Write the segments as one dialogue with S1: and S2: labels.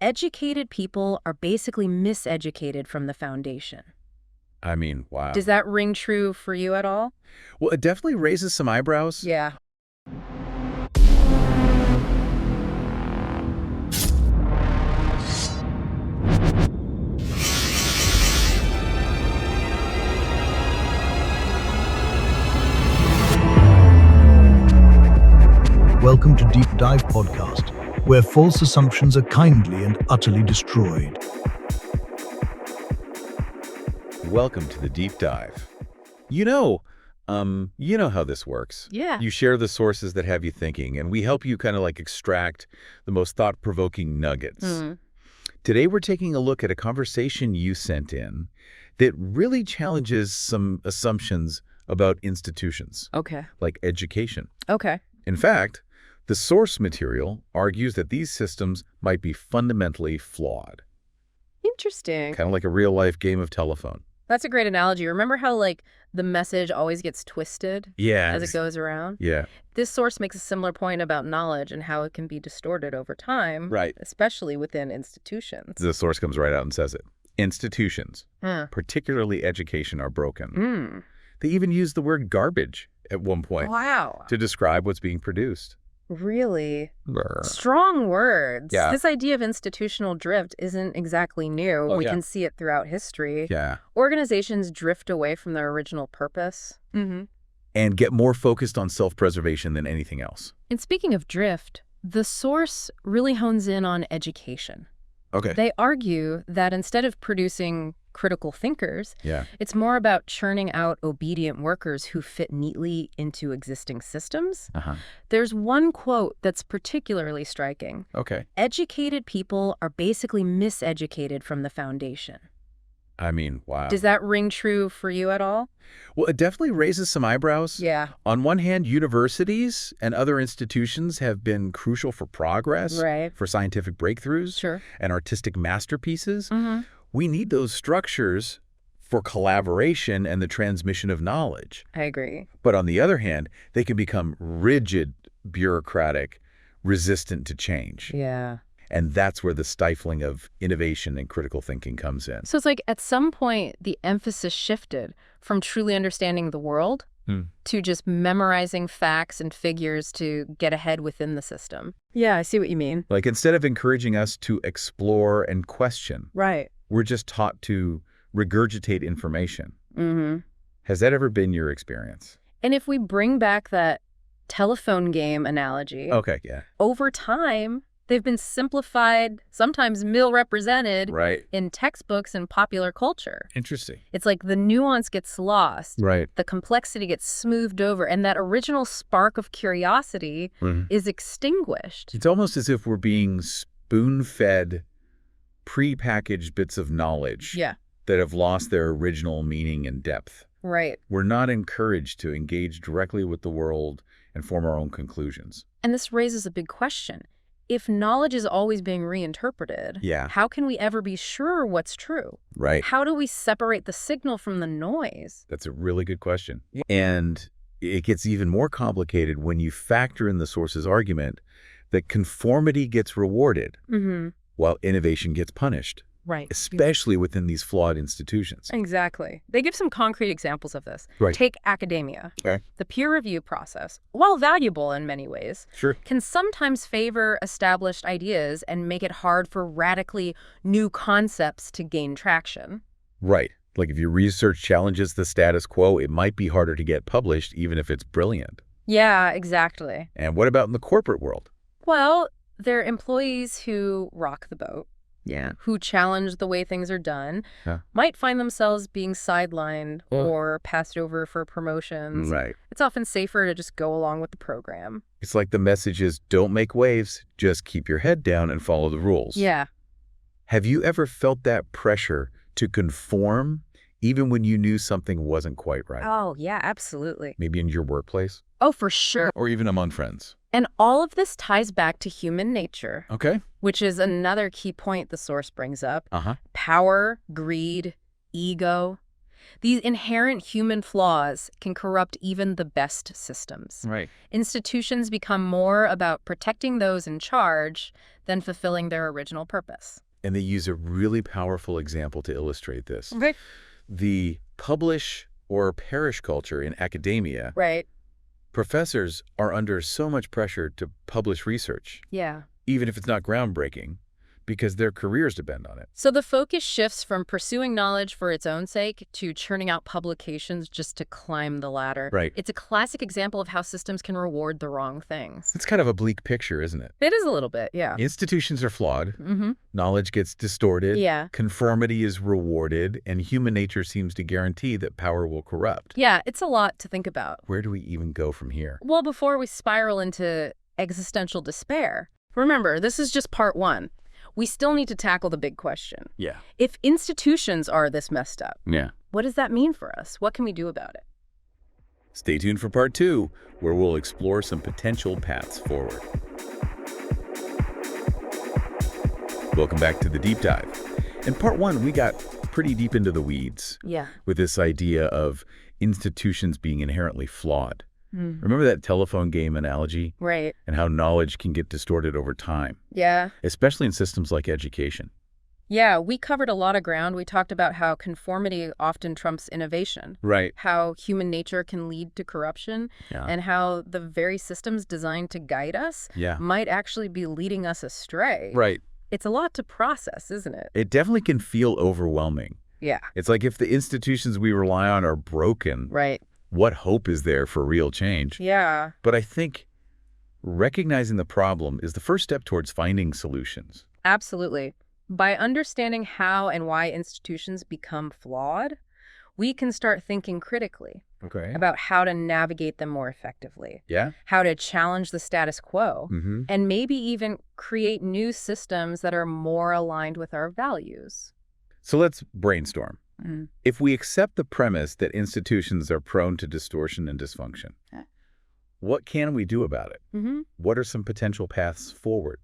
S1: Educated people are basically miseducated from the foundation.
S2: I mean, wow.
S1: Does that ring true for you at all?
S2: Well, it definitely raises some eyebrows.
S1: Yeah.
S3: Welcome to Deep Dive Podcast, where false assumptions are kindly and utterly destroyed.
S2: Welcome to the Deep Dive. You know how this works.
S1: Yeah.
S2: You share the sources that have you thinking, and we help you kind of like extract the most thought-provoking nuggets. Today, we're taking a look at a conversation you sent in that really challenges some assumptions about institutions,
S1: Okay.
S2: like education.
S1: Okay.
S2: In fact, the source material argues that these systems might be fundamentally flawed,
S1: Interesting.
S2: kind of like a real-life game of telephone.
S1: That's a great analogy. Remember how, the message always gets twisted
S2: Yeah.
S1: as it goes around?
S2: Yeah.
S1: This source makes a similar point about knowledge and how it can be distorted over time,
S2: Right.
S1: especially within institutions.
S2: The source comes right out and says it. Institutions, particularly education, are broken. They even use the word garbage at one point
S1: Wow.
S2: to describe what's being produced.
S1: Really
S2: Brr.
S1: strong words.
S2: Yeah.
S1: This idea of institutional drift isn't exactly new.
S2: Oh,
S1: We
S2: yeah.
S1: can see it throughout history.
S2: Yeah.
S1: Organizations drift away from their original purpose.
S2: And get more focused on self-preservation than anything else.
S1: And speaking of drift, the source really hones in on education.
S2: Okay.
S1: They argue that instead of producing critical thinkers,
S2: Yeah.
S1: it's more about churning out obedient workers who fit neatly into existing systems. There's one quote that's particularly striking.
S2: Okay.
S1: Educated people are basically miseducated from the foundation.
S2: I mean, wow.
S1: Does that ring true for you at all?
S2: Well, it definitely raises some eyebrows.
S1: Yeah.
S2: On one hand, universities and other institutions have been crucial for progress,
S1: Right.
S2: for scientific breakthroughs,
S1: Sure.
S2: and artistic masterpieces. We need those structures for collaboration and the transmission of knowledge.
S1: I agree.
S2: But on the other hand, they can become rigid, bureaucratic, resistant to change.
S1: Yeah.
S2: And that's where the stifling of innovation and critical thinking comes in.
S1: So it's like at some point, the emphasis shifted from truly understanding the world to just memorizing facts and figures to get ahead within the system. Yeah, I see what you mean.
S2: Like instead of encouraging us to explore and question,
S1: Right.
S2: we're just taught to regurgitate information. Has that ever been your experience?
S1: And if we bring back that telephone game analogy,
S2: Okay, yeah.
S1: over time, they've been simplified, sometimes misrepresented
S2: Right.
S1: in textbooks and popular culture.
S2: Interesting.
S1: It's like the nuance gets lost,
S2: Right.
S1: the complexity gets smoothed over, and that original spark of curiosity is extinguished.
S2: It's almost as if we're being spoon-fed, prepackaged bits of knowledge
S1: Yeah,
S2: that have lost their original meaning and depth.
S1: right.
S2: We're not encouraged to engage directly with the world and form our own conclusions.
S1: And this raises a big question. If knowledge is always being reinterpreted,
S2: Yeah.
S1: how can we ever be sure what's true?
S2: Right.
S1: How do we separate the signal from the noise?
S2: That's a really good question. And it gets even more complicated when you factor in the source's argument that conformity gets rewarded while innovation gets punished,
S1: Right.
S2: especially within these flawed institutions.
S1: Exactly. They give some concrete examples of this.
S2: Right.
S1: Take academia.
S2: Okay.
S1: The peer review process, while valuable in many ways,
S2: Sure.
S1: can sometimes favor established ideas and make it hard for radically new concepts to gain traction.
S2: Right. Like if your research challenges the status quo, it might be harder to get published, even if it's brilliant.
S1: Yeah, exactly.
S2: And what about in the corporate world?
S1: Well, they're employees who rock the boat.
S2: Yeah.
S1: Who challenge the way things are done,
S2: Yeah.
S1: might find themselves being sidelined or passed over for promotions.
S2: Right.
S1: It's often safer to just go along with the program.
S2: It's like the message is, don't make waves, just keep your head down and follow the rules.
S1: Yeah.
S2: Have you ever felt that pressure to conform even when you knew something wasn't quite right?
S1: Oh, yeah, absolutely.
S2: Maybe in your workplace?
S1: Oh, for sure.
S2: Or even among friends?
S1: And all of this ties back to human nature,
S2: Okay.
S1: which is another key point the source brings up.
S2: Uh-huh.
S1: Power, greed, ego. These inherent human flaws can corrupt even the best systems.
S2: Right.
S1: Institutions become more about protecting those in charge than fulfilling their original purpose.
S2: And they use a really powerful example to illustrate this.
S1: Okay.
S2: The publish or perish culture in academia.
S1: Right.
S2: Professors are under so much pressure to publish research,
S1: Yeah.
S2: even if it's not groundbreaking, because their careers depend on it.
S1: So the focus shifts from pursuing knowledge for its own sake to churning out publications just to climb the ladder.
S2: Right.
S1: It's a classic example of how systems can reward the wrong things.
S2: It's kind of a bleak picture, isn't it?
S1: It is a little bit, yeah.
S2: Institutions are flawed.
S1: Mm-hmm.
S2: Knowledge gets distorted.
S1: Yeah.
S2: Conformity is rewarded, and human nature seems to guarantee that power will corrupt.
S1: Yeah, it's a lot to think about.
S2: Where do we even go from here?
S1: Well, before we spiral into existential despair, remember, this is just part one. We still need to tackle the big question.
S2: Yeah.
S1: If institutions are this messed up,
S2: Yeah.
S1: what does that mean for us? What can we do about it?
S2: Stay tuned for part 2, where we'll explore some potential paths forward. Welcome back to the Deep Dive. In part 1, we got pretty deep into the weeds
S1: Yeah.
S2: with this idea of institutions being inherently flawed.
S1: Mm.
S2: Remember that telephone game analogy?
S1: Right.
S2: And how knowledge can get distorted over time,
S1: Yeah.
S2: especially in systems like education.
S1: Yeah, we covered a lot of ground. We talked about how conformity often trumps innovation,
S2: Right.
S1: how human nature can lead to corruption,
S2: Yeah.
S1: and how the very systems designed to guide us
S2: Yeah.
S1: might actually be leading us astray.
S2: Right.
S1: It's a lot to process, isn't it?
S2: It definitely can feel overwhelming.
S1: Yeah.
S2: It's like if the institutions we rely on are broken,
S1: Right.
S2: what hope is there for real change?
S1: Yeah.
S2: But I think recognizing the problem is the first step towards finding solutions.
S1: Absolutely. By understanding how and why institutions become flawed, we can start thinking critically
S2: Okay.
S1: about how to navigate them more effectively,
S2: Yeah?
S1: how to challenge the status quo,
S2: Mm-hmm.
S1: and maybe even create new systems that are more aligned with our values.
S2: So let's brainstorm.
S1: Mm.
S2: If we accept the premise that institutions are prone to distortion and dysfunction,
S1: Yeah.
S2: what can we do about it?
S1: Mm-hmm.
S2: What are some potential paths forward?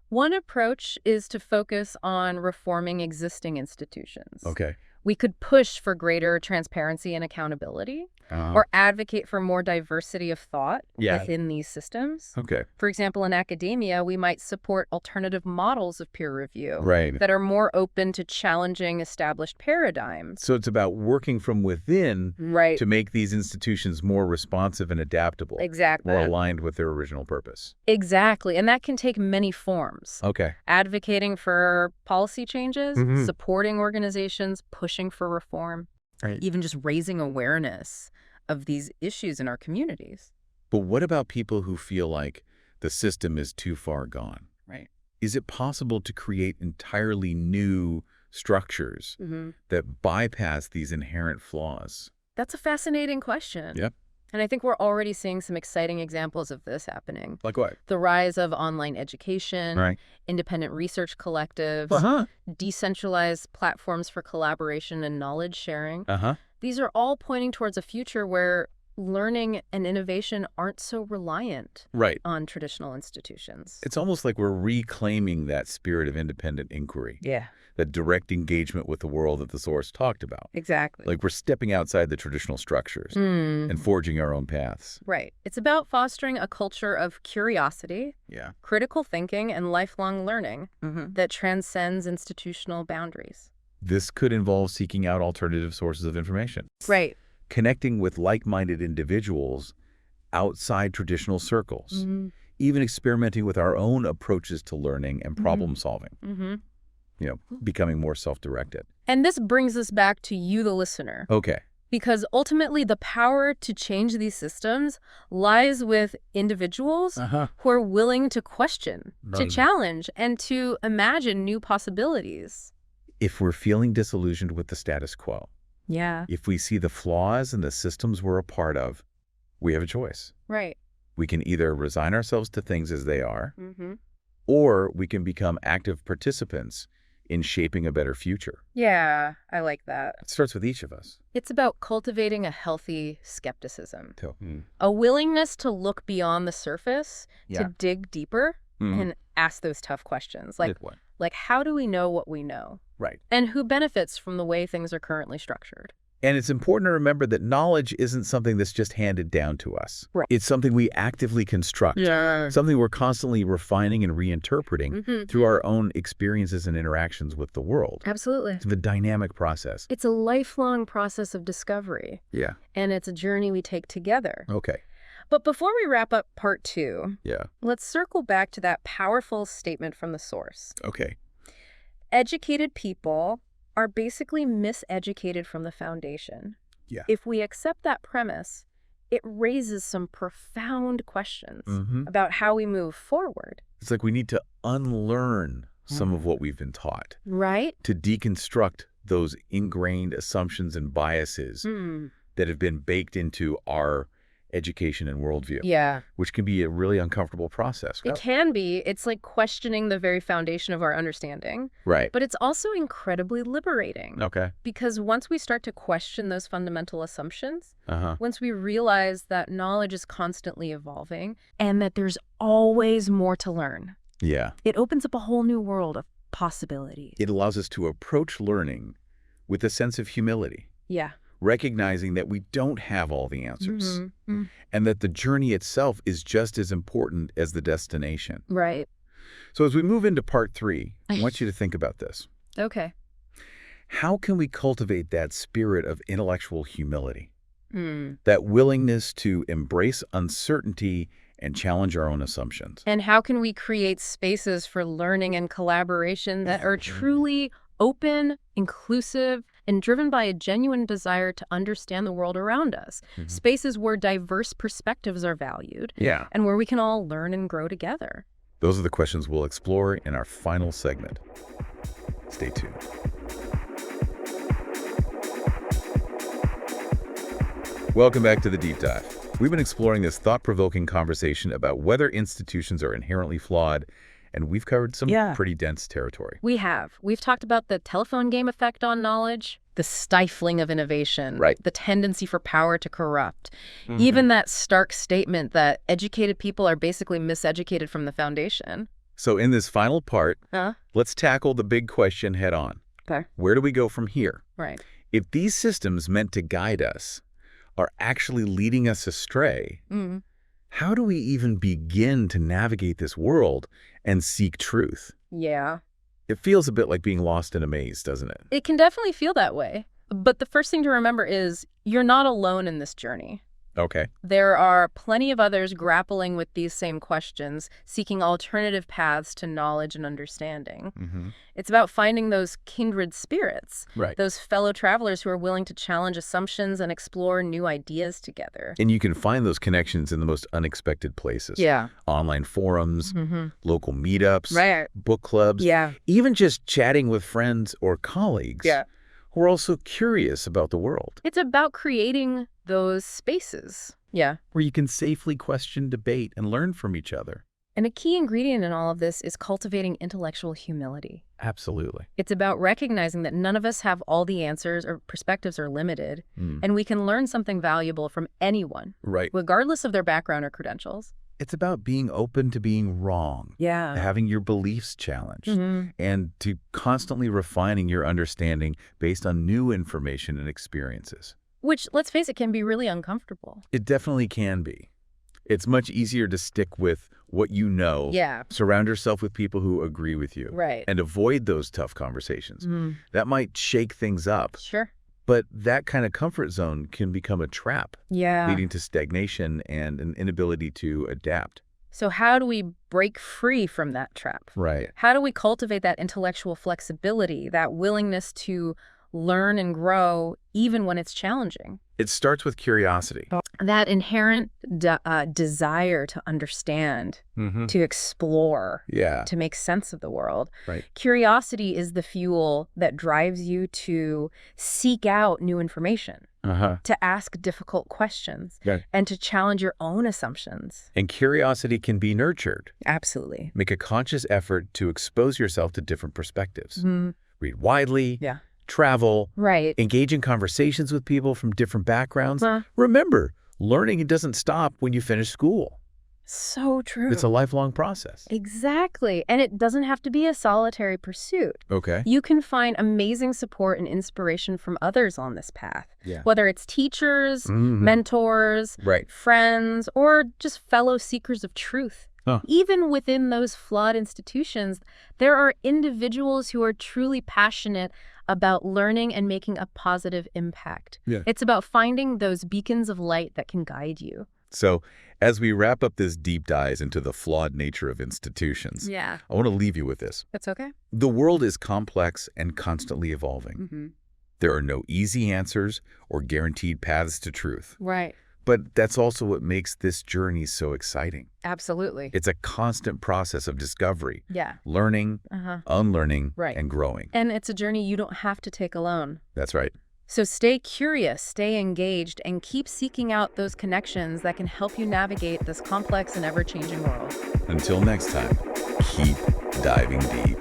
S1: One approach is to focus on reforming existing institutions.
S2: Okay.
S1: We could push for greater transparency and accountability, or advocate for more diversity of thought
S2: Yeah.
S1: within these systems.
S2: Okay.
S1: For example, in academia, we might support alternative models of peer review
S2: Right.
S1: that are more open to challenging established paradigms.
S2: So it's about working from within
S1: Right.
S2: to make these institutions more responsive and adaptable,
S1: Exactly.
S2: more aligned with their original purpose.
S1: Exactly. And that can take many forms.
S2: Okay.
S1: Advocating for policy changes,
S2: Mhm.
S1: supporting organizations, pushing for reform,
S2: Right.
S1: even just raising awareness of these issues in our communities.
S2: But what about people who feel like the system is too far gone?
S1: Right.
S2: Is it possible to create entirely new structures
S1: Mm-hmm.
S2: that bypass these inherent flaws?
S1: That's a fascinating question.
S2: Yep.
S1: And I think we're already seeing some exciting examples of this happening.
S2: Like what?
S1: The rise of online education,
S2: Right.
S1: independent research collectives,
S2: Uh-huh.
S1: decentralized platforms for collaboration and knowledge sharing.
S2: Uh-huh.
S1: These are all pointing towards a future where learning and innovation aren't so reliant
S2: Right.
S1: on traditional institutions.
S2: It's almost like we're reclaiming that spirit of independent inquiry,
S1: Yeah,
S2: that direct engagement with the world that the source talked about.
S1: exactly.
S2: Like we're stepping outside the traditional structures
S1: Mm,
S2: and forging our own paths.
S1: right. It's about fostering a culture of curiosity,
S2: Yeah.
S1: critical thinking, and lifelong learning
S2: Mm-hmm.
S1: that transcends institutional boundaries.
S2: This could involve seeking out alternative sources of information.
S1: Right.
S2: Connecting with like-minded individuals outside traditional circles.
S1: Mm-hmm.
S2: Even experimenting with our own approaches to learning and problem solving.
S1: Mm-hmm.
S2: Becoming more self-directed.
S1: And this brings us back to you, the listener,
S2: Okay.
S1: because ultimately the power to change these systems lies with individuals
S2: Uh-huh.
S1: who are willing to question, to
S2: Right.
S1: challenge, and to imagine new possibilities.
S2: If we're feeling disillusioned with the status quo,
S1: Yeah.
S2: if we see the flaws in the systems we're a part of, we have a choice.
S1: Right.
S2: We can either resign ourselves to things as they are,
S1: Mm-hmm.
S2: or we can become active participants in shaping a better future.
S1: Yeah, I like that.
S2: It starts with each of us.
S1: It's about cultivating a healthy skepticism,
S2: So,
S1: a willingness to look beyond the surface,
S2: Yeah.
S1: to dig deeper and ask those tough questions. Like how do we know what we know?
S2: Right.
S1: And who benefits from the way things are currently structured?
S2: And it's important to remember that knowledge isn't something that's just handed down to us.
S1: Right.
S2: It's something we actively construct, something we're constantly refining and reinterpreting through our own experiences and interactions with the world.
S1: Absolutely.
S2: It's a dynamic process.
S1: It's a lifelong process of discovery.
S2: Yeah.
S1: And it's a journey we take together.
S2: Okay.
S1: But before we wrap up part 2,
S2: Yeah.
S1: let's circle back to that powerful statement from the source.
S2: Okay.
S1: Educated people are basically miseducated from the foundation.
S2: Yeah.
S1: If we accept that premise, it raises some profound questions about how we move forward.
S2: It's like we need to unlearn some of what we've been taught.
S1: Right?
S2: To deconstruct those ingrained assumptions and biases that have been baked into our education and worldview.
S1: Yeah.
S2: Which can be a really uncomfortable process.
S1: It can be. It's like questioning the very foundation of our understanding.
S2: Right.
S1: But it's also incredibly liberating.
S2: Okay.
S1: Because once we start to question those fundamental assumptions,
S2: Uh-huh.
S1: once we realize that knowledge is constantly evolving and that there's always more to learn,
S2: Yeah.
S1: it opens up a whole new world of possibilities.
S2: It allows us to approach learning with a sense of humility.
S1: Yeah.
S2: Recognizing that we don't have all the answers and that the journey itself is just as important as the destination.
S1: Right.
S2: So as we move into part 3, I want you to think about this.
S1: Okay.
S2: How can we cultivate that spirit of intellectual humility, that willingness to embrace uncertainty and challenge our own assumptions?
S1: And how can we create spaces for learning and collaboration that are truly open, inclusive, and driven by a genuine desire to understand the world around us? Spaces where diverse perspectives are valued.
S2: Yeah.
S1: And where we can all learn and grow together.
S2: Those are the questions we'll explore in our final segment. Stay tuned. Welcome back to The Deep Dive. We've been exploring this thought-provoking conversation about whether institutions are inherently flawed, and we've covered some pretty dense territory.
S1: We have. We've talked about the telephone game effect on knowledge, the stifling of innovation, the tendency for power to corrupt, even that stark statement that educated people are basically miseducated from the foundation.
S2: So in this final part, let's tackle the big question head on.
S1: Okay.
S2: Where do we go from here?
S1: Right.
S2: If these systems meant to guide us are actually leading us astray, how do we even begin to navigate this world and seek truth?
S1: Yeah.
S2: It feels a bit like being lost in a maze, doesn't it?
S1: It can definitely feel that way. But the first thing to remember is you're not alone in this journey.
S2: Okay.
S1: There are plenty of others grappling with these same questions, seeking alternative paths to knowledge and understanding. It's about finding those kindred spirits, those fellow travelers who are willing to challenge assumptions and explore new ideas together.
S2: And you can find those connections in the most unexpected places.
S1: Yeah.
S2: Online forums, local meetups, book clubs,
S1: Yeah.
S2: even just chatting with friends or colleagues who are also curious about the world.
S1: It's about creating those spaces. Yeah.
S2: Where you can safely question, debate, and learn from each other.
S1: And a key ingredient in all of this is cultivating intellectual humility.
S2: Absolutely.
S1: It's about recognizing that none of us have all the answers or perspectives are limited, and we can learn something valuable from anyone, regardless of their background or credentials.
S2: It's about being open to being wrong, having your beliefs challenged, and to constantly refining your understanding based on new information and experiences.
S1: Which, let's face it, can be really uncomfortable.
S2: It definitely can be. It's much easier to stick with what you know, surround yourself with people who agree with you, and avoid those tough conversations. That might shake things up.
S1: Sure.
S2: But that kind of comfort zone can become a trap, leading to stagnation and an inability to adapt.
S1: So how do we break free from that trap? How do we cultivate that intellectual flexibility, that willingness to learn and grow even when it's challenging?
S2: It starts with curiosity.
S1: That inherent desire to understand, to explore, to make sense of the world. Curiosity is the fuel that drives you to seek out new information, to ask difficult questions, and to challenge your own assumptions.
S2: And curiosity can be nurtured.
S1: Absolutely.
S2: Make a conscious effort to expose yourself to different perspectives. Read widely. Travel, engage in conversations with people from different backgrounds. Remember, learning doesn't stop when you finish school.
S1: So true.
S2: It's a lifelong process.
S1: Exactly. And it doesn't have to be a solitary pursuit.
S2: Okay.
S1: You can find amazing support and inspiration from others on this path.
S2: Yeah.
S1: Whether it's teachers, mentors, friends, or just fellow seekers of truth. Even within those flawed institutions, there are individuals who are truly passionate about learning and making a positive impact. It's about finding those beacons of light that can guide you.
S2: So, as we wrap up this deep dive into the flawed nature of institutions, I want to leave you with this.
S1: That's okay.
S2: The world is complex and constantly evolving. There are no easy answers or guaranteed paths to truth.
S1: Right.
S2: But that's also what makes this journey so exciting.
S1: Absolutely.
S2: It's a constant process of discovery,
S1: Yeah.
S2: learning, unlearning, and growing.
S1: And it's a journey you don't have to take alone.
S2: That's right.
S1: So stay curious, stay engaged, and keep seeking out those connections that can help you navigate this complex and ever-changing world.
S2: Until next time, keep diving deep.